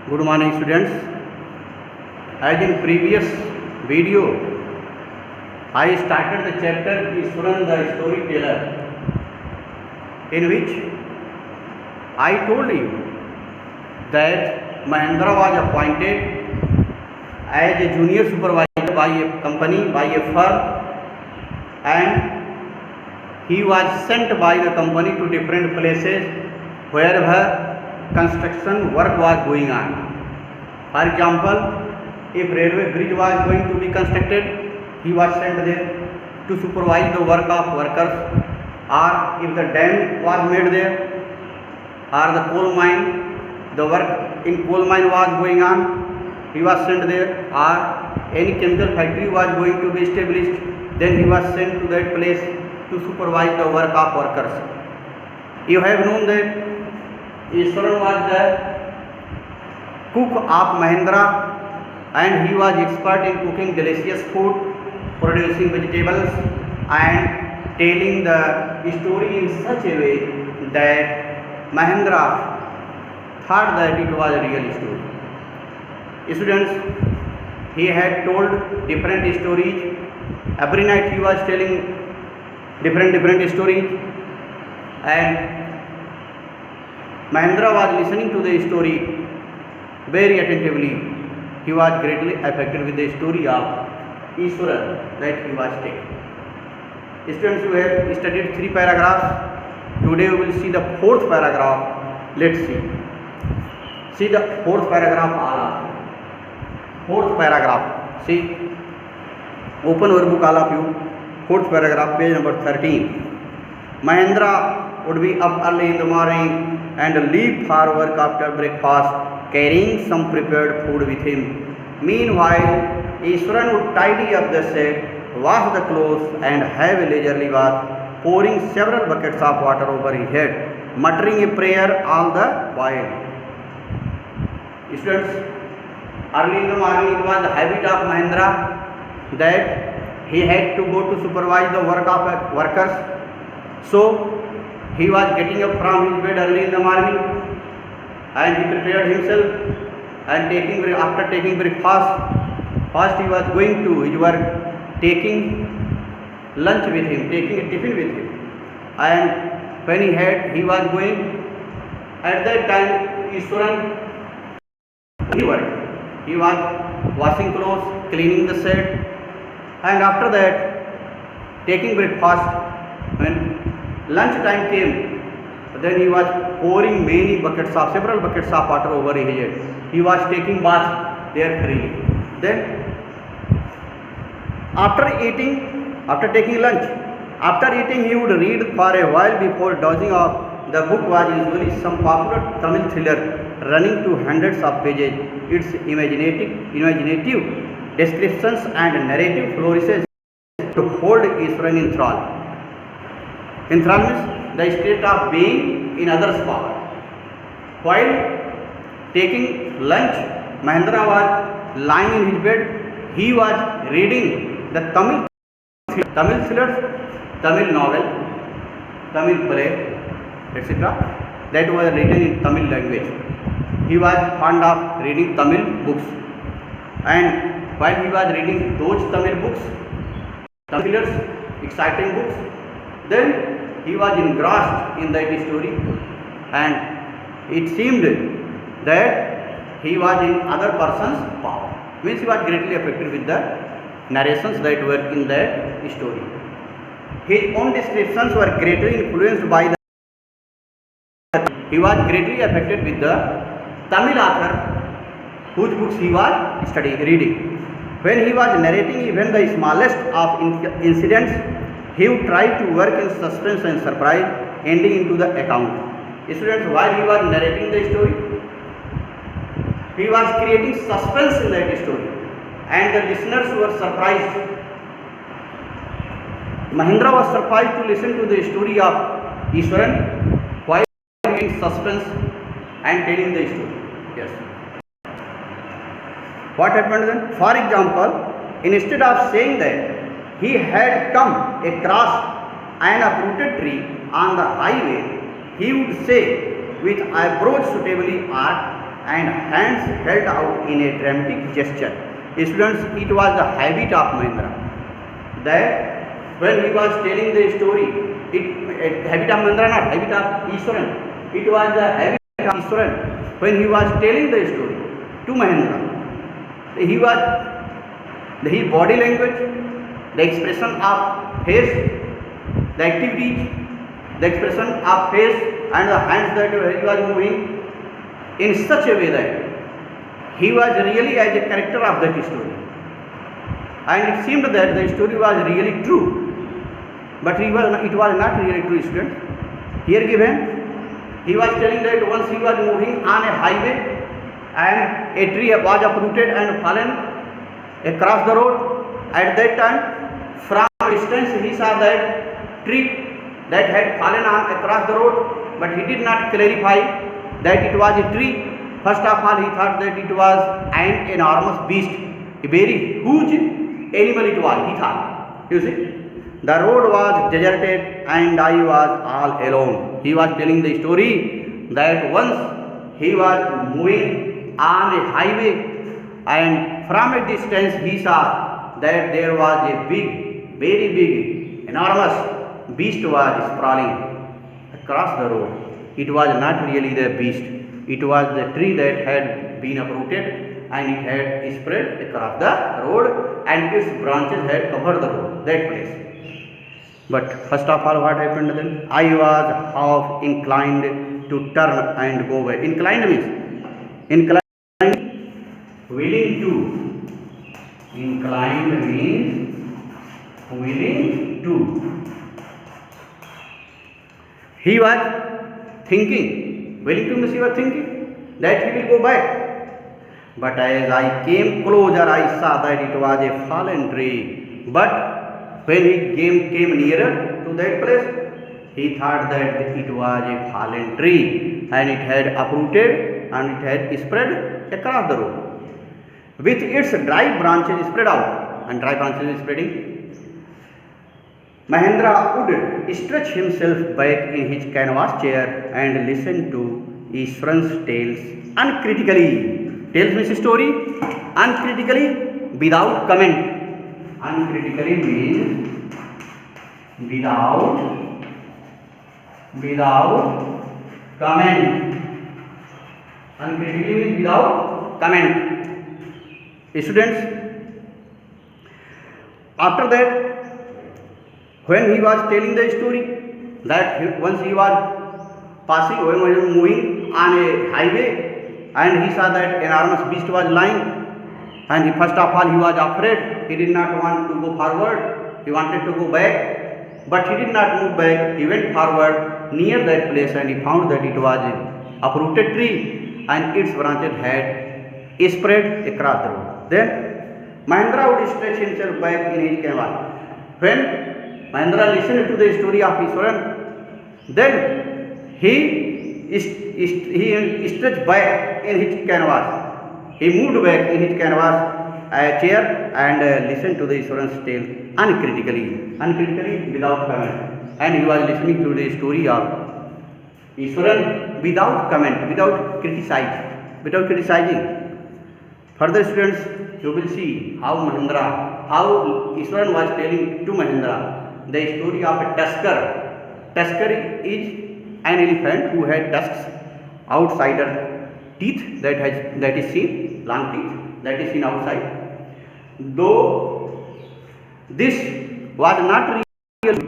Good morning, students. As in previous video, I started the chapter Ishwaran the storyteller, in which I told you that Mahendra was appointed as a junior supervisor by a company, by a firm, and he was sent by the company to different places wherever construction work was going on. For example, if railway bridge was going to be constructed, he was sent there to supervise the work of workers, or if the dam was made there, or the coal mine, the work in coal mine was going on, he was sent there, or any chemical factory was going to be established, then he was sent to that place to supervise the work of workers. You have known that Ishwaran was the cook of Mahendra, and he was expert in cooking delicious food, producing vegetables, and telling the story in such a way that Mahendra thought that it was a real story. Students, he had told different stories. Every night he was telling different stories, and Mahendra was listening to the story very attentively. He was greatly affected with the story of Ishwaran that he was taking. Students, we have studied 3 paragraphs. Today we will see the 4th paragraph. Let's see. See the 4th paragraph. 4th paragraph. See. Open your book, all of you. 4th paragraph, page number 13. Mahendra would be up early in the morning and leave for work after breakfast, carrying some prepared food with him. Meanwhile, Ishwaran would tidy up the shed, wash the clothes, and have a leisurely bath, pouring several buckets of water over his head, muttering a prayer all the while. Students, early in the morning it was the habit of Mahendra that he had to go to supervise the work of workers. So he was getting up from his bed early in the morning, and he prepared himself, and after taking breakfast, first he was going to his work, taking lunch with him, taking a tiffin with him, and when he was going, at that time Ishwaran he worked. He was washing clothes, cleaning the shed, and after that taking breakfast. When lunch time came, then he was pouring several buckets of water over his head. He was taking bath there freely. Then after taking lunch, after eating he would read for a while before dozing off. The book was usually some popular Tamil thriller running to hundreds of pages. Its imaginative descriptions and narrative flourishes to hold Ishwaran in thrall. Enthrall means the state of being in others' power. While taking lunch, Mahendra was lying in his bed. He was reading the Tamil thrillers, Tamil novel, Tamil play, etc. that was written in Tamil language. He was fond of reading Tamil books, and while he was reading those Tamil books, Tamil thrillers, exciting books, then he was engrossed in that story, and it seemed that he was in other person's power. Means he was greatly affected with the narrations that were in that story. His own descriptions were greatly influenced by the. He was greatly affected with the Tamil author whose books he was reading. When he was narrating even the smallest of incidents, he would try to work in suspense and surprise, ending into the account. Students, while he was narrating the story, he was creating suspense in that story, and the listeners were surprised. Mahendra was surprised to listen to the story of Ishwaran while in suspense and telling the story. Yes. What happened then? For example, instead of saying that he had come across an uprooted tree on the highway, he would say with eyebrows suitably arched, and hands held out in a dramatic gesture. Students, it was the habit of Mahendra that when he was telling the story, habit of Mahendra, not habit of Ishwaran. It was the habit of Ishwaran when he was telling the story to Mahendra. His body language, the expression of face, the activities, the expression of face and the hands that he was moving in such a way that he was really as a character of that story. And it seemed that the story was really true, but it was not really true, students. Here given, he was telling that once he was moving on a highway and a tree was uprooted and fallen across the road. At that time, from a distance he saw that tree that had fallen across the road, but he did not clarify that it was a tree. First of all, he thought that it was an enormous beast, a very huge animal it was, he thought. You see, the road was deserted and I was all alone. He was telling the story that once he was moving on a highway and from a distance he saw that there was a big, very big, enormous beast was sprawling across the road. It was not really the beast, it was the tree that had been uprooted and it had spread across the road and its branches had covered the road, that place. But first of all, what happened then? I was half inclined to turn and go away. Inclined means willing to. Inclined means willing to. He was thinking, willing to means he was thinking that he will go back. But as I came closer, I saw that it was a fallen tree. But when he came nearer to that place, he thought that it was a fallen tree and it had uprooted and it had spread across the road. With its dry branches spread out, and dry branches spreading, Mahendra would stretch himself back in his canvas chair and listen to Ishwaran's tales uncritically. Tales means story, uncritically, without comment. Uncritically means without comment. Uncritically means without comment. Students, after that, when he was telling the story that once he was passing, when he was moving on a highway and he saw that enormous beast was lying, and first of all he was afraid, he did not want to go forward, he wanted to go back, but he did not move back. He went forward near that place and he found that it was an uprooted tree and its branches had spread across the road. Then Mahendra would stretch himself back in his canvas. When Mahendra listened to the story of Ishwaran, then he stretched back in his canvas. He moved back in his canvas chair and listened to the Ishwaran's tale uncritically, without comment. And he was listening to the story of Ishwaran without comment, without criticizing. Further, students, you will see how Ishwaran was telling to Mahendra the story of a tusker. Tusker is an elephant who had tusks, outsider teeth that is seen, long teeth that is seen outside. Though this was not real,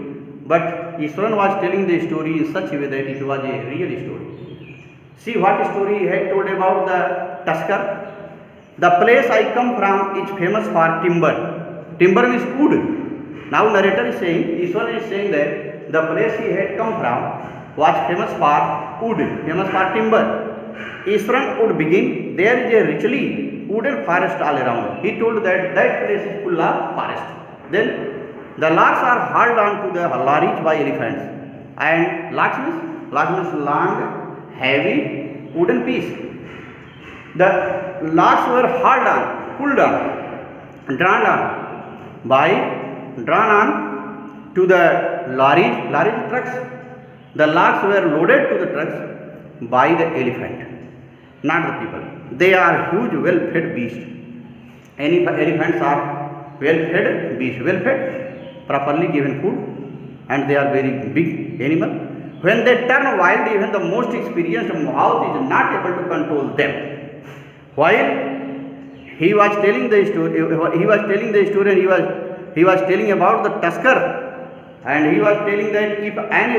but Ishwaran was telling the story in such a way that it was a real story. See what story he had told about the tusker. The place I come from is famous for timber. Timber means wood. Now narrator is saying, Ishwaran is saying that the place he had come from was famous for wood, famous for timber. Ishwaran would begin, there is a richly wooden forest all around. He told that place is full of forest. Then the logs are hauled on to the lorries by elephants. And logs means long, heavy wooden piece. The logs were hauled on, pulled on, drawn on to the lorry trucks. The logs were loaded to the trucks by the elephant. not the people. They are huge, well-fed beasts. Elephants are well-fed beasts, well-fed, properly given food, and they are very big animal. When they turn wild, even the most experienced Mahout is not able to control them. While he was telling the story, and he was telling about the tusker, and he was telling that if an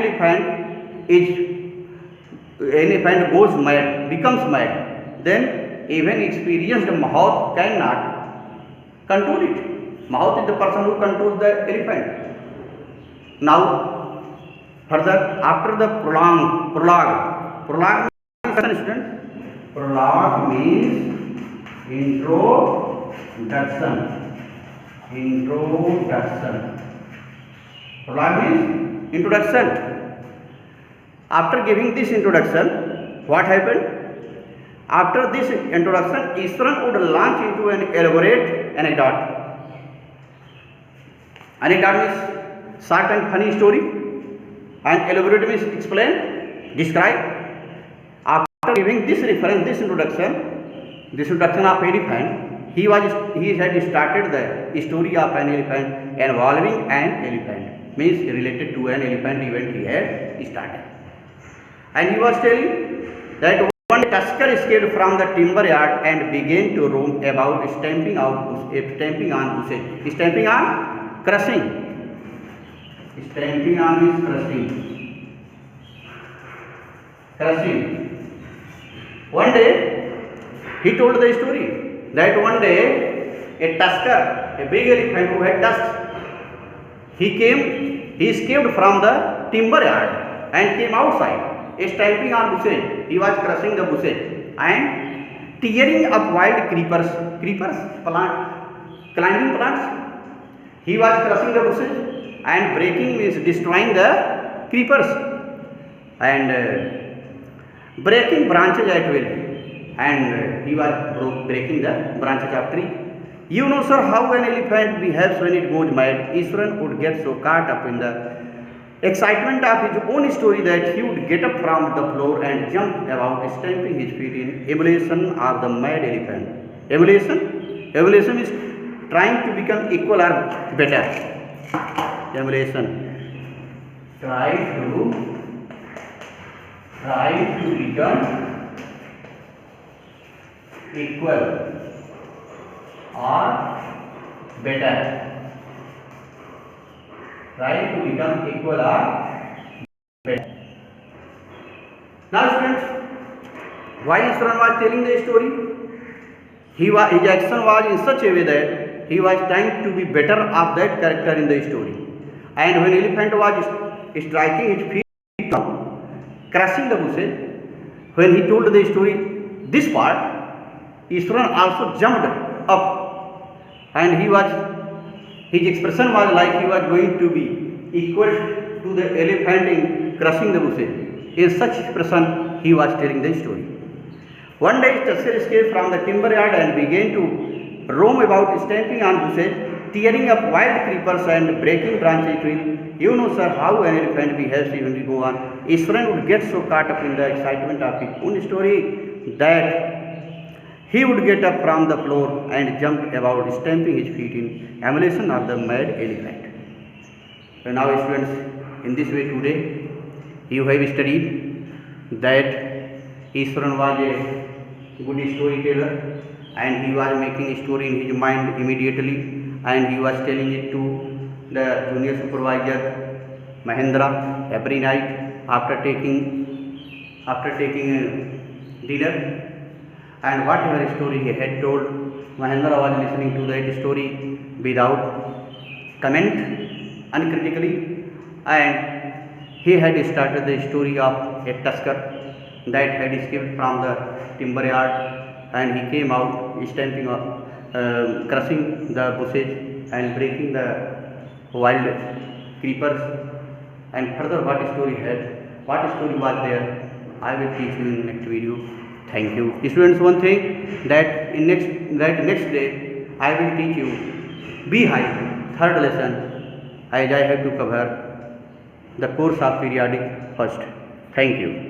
elephant goes mad, becomes mad, then even experienced Mahout cannot control it. Mahout is the person who controls the elephant. Now, further, after the prologue means, student, prologue means introduction. Prologue means introduction. After giving this introduction, what happened? After this introduction, Ishwaran would launch into an elaborate anecdote. Anecdote means short and funny story, and elaborate means explain, describe. After giving this reference, this introduction of elephant, he had started the story of an elephant involving an elephant, means related to an elephant event he had started. And he was telling that one tusker escaped from the timber yard and began to roam about, stamping on bushes. Stamping on, crushing. Stamping on means crushing. One day, he told the story that one day a tusker, a big elephant who had tusks, he escaped from the timber yard and came outside. Stamping on bushes, he was crushing the bushes and tearing up wild creepers, climbing plants. He was crushing the bushes and breaking means destroying the creepers and breaking branches at will, and he was breaking the branches of tree. You know, sir, how an elephant behaves when it goes mad. Ishwaran would get so caught up in the excitement of his own story that he would get up from the floor and jump about, stamping his feet in emulation of the mad elephant. Emulation is trying to become equal or better. Emulation. Try to become equal or better. Try to become equal or better. Now, students, while Ishwaran was telling the story, his action was in such a way that he was trying to be better of that character in the story. And when elephant was striking his feet, crushing the bushes, when he told the story, this part, Ishwaran also jumped up, and his expression was like he was going to be equal to the elephant in crushing the bushes. In such expression, he was telling the story. One day, tusker escaped from the timber yard and began to roam about, stamping on bushes, tearing up wild creepers and breaking branches. You know, sir, how an elephant behaves when we go on. Ishwaran would get so caught up in the excitement of his own story that he would get up from the floor and jump about, stamping his feet in emulation of the mad elephant. So now, students, in this way today, you have studied that Ishwaran was a good storyteller, and he was making a story in his mind immediately, and he was telling it to the junior supervisor Mahendra every night after taking dinner. And whatever story he had told, Mahendra was listening to that story without comment, uncritically, and he had started the story of a tusker that had escaped from the timber yard, and he came out stamping, crushing the bushes and breaking the wild creepers. And further, what story was there, I will teach you in next video. Thank you. Students, one thing that next day I will teach you Beehive, third lesson, as I have to cover the course of periodic first. Thank you.